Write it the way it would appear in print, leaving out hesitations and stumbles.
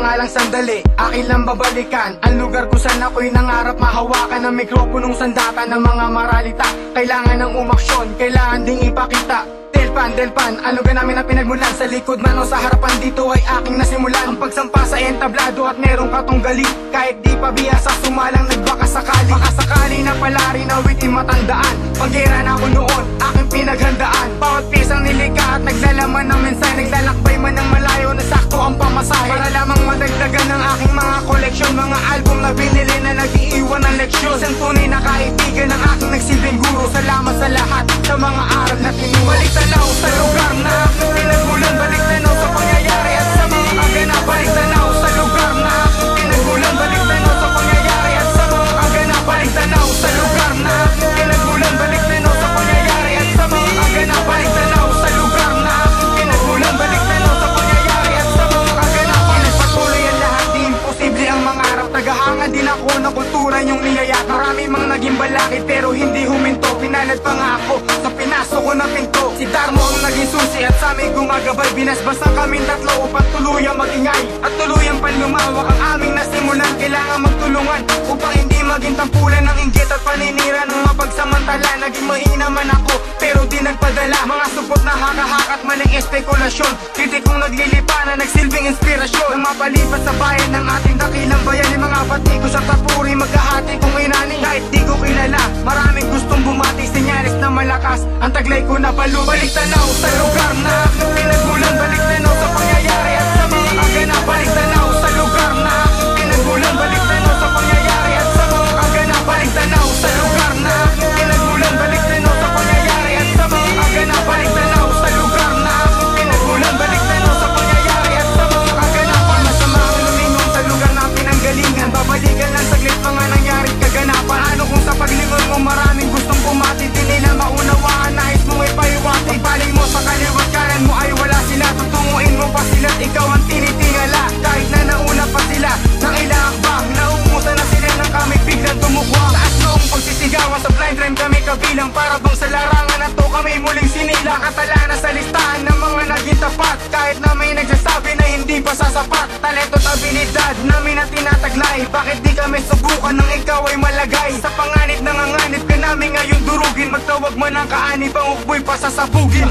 nga lang sandali, akin lang babalikan ang lugar kung saan ako'y nangarap mahawakan ng mikroponong sandata ng mga maralita. Kailangan ng umaksyon, kailangan ding ipakita. Delpan, ano ga namin ang pinagmulan? Sa likod man o sa harapan, dito ay aking nasimulan ang pagsampa sa entablado at merong katunggali. Kahit di pa biyasa, sumalang nagbaka sakali. Baka sakali na pala rin awitin matandaan. Panggera na ako noon, aking pinaghandaan. Bawat pisang nilikha at naglalaman ng mensahe. Naglalakbay man ng malayo na sakto ang pamasahe, para lamang madagdagan ng aking mga koleksyon. Mga album na binili na nag-iiwan ng leksyon. Isang tunay na kaibigan ng aking nagsilbing guro. Salamat sa lahat sa mga aral na tinuro. Balik tanaw sa lugar na aking pinagmulan. Balik tanaw sa pangyayari at sa mga kaganap. Balik tanaw sa lugar na aking pinagmulan. Balik tanaw sa pangyayari at sa mga kaganap. Balik tanaw sa lugar na aking pinagmulan. Balik tanaw sa pangyayari at sa mga kaganap. Balik tanaw sa lugar na aking pinagmulan. Balik tanaw sa pangyayari at sa mga kaganap. Pinagpatuloy ang lahat, di imposible ang mangarap. Tagahanga din ako ng kultura niyong niyayat. Marami mang naging balakid pero hindi huminto. Pinalad pa nga ako sa pinasok ko na pinto. Si Darmo ang naging susi at sa amin gumagabay. Binasbasan kaming tatlo upang tuluyang magingay at tuluyang panlumawak ang aming nasimulan. Kailangan magtulungan upang hindi maging tampulan ng inggit at paninira ng mapagsamantala. Naging mahina man ako pero di nagpadala. Mga supot na hakahak at maling espekulasyon. Kritikong naglilipa na nagsilbing inspirasyon. Nang mapalipat sa bayan ng ating dakilang bayan, yung mga pati ko sa tapuri maghahati kong inani. Kahit di ko kilala, maraming gustong bumati. Sinyalis na malakas ang taglay ko na balo. Balik tanaw sa lugar na aking pinagmulan. Balik tanaw sa pangyayari at sa mga kaganap. Balik tanaw sa lugar na aking pinagmulan. Balik tanaw sa pangyayari at sa mga kaganap. Balik tanaw sa lugar na aking pinagmulan. Balik tanaw sa pangyayari at sa mga kaganap. Balik tanaw sa lugar na aking pinagmulan. Balik tanaw sa pangyayari at sa mga kaganap. Masama ang lumingon sa lugar na pinanggalingan. Babalikan lang saglit mga nangyaring kaganapan. Ano kung sa paglingon mo maraming gustong bumati, di nila maunawaan, nais mong ipaiwati. Pagpaling mo sa kaliwat kanan mo ay wala sila. Tutunguin mo pa sila at ikaw ang tinitingala. Kahit na nauna pa sila ng ilang hakbang, naumusan na sila ng kami biglang tumukwang. Taas noong pagsisigawan sa blind rhyme kami kabilang. Para bang sa larangan na to kami muling sinila. Katala na sa listahan ng mga naging tapat. Kahit na may nagsasabi na hindi pa sasapat. Talento at abilidad namin na tinataglay. Bakit di kami subukan nang ikaw ay malagay? Sa panganib nanganganib ka namin ngayon durugin. Magtawag man ang kaanib ang ukboy pasasabugin.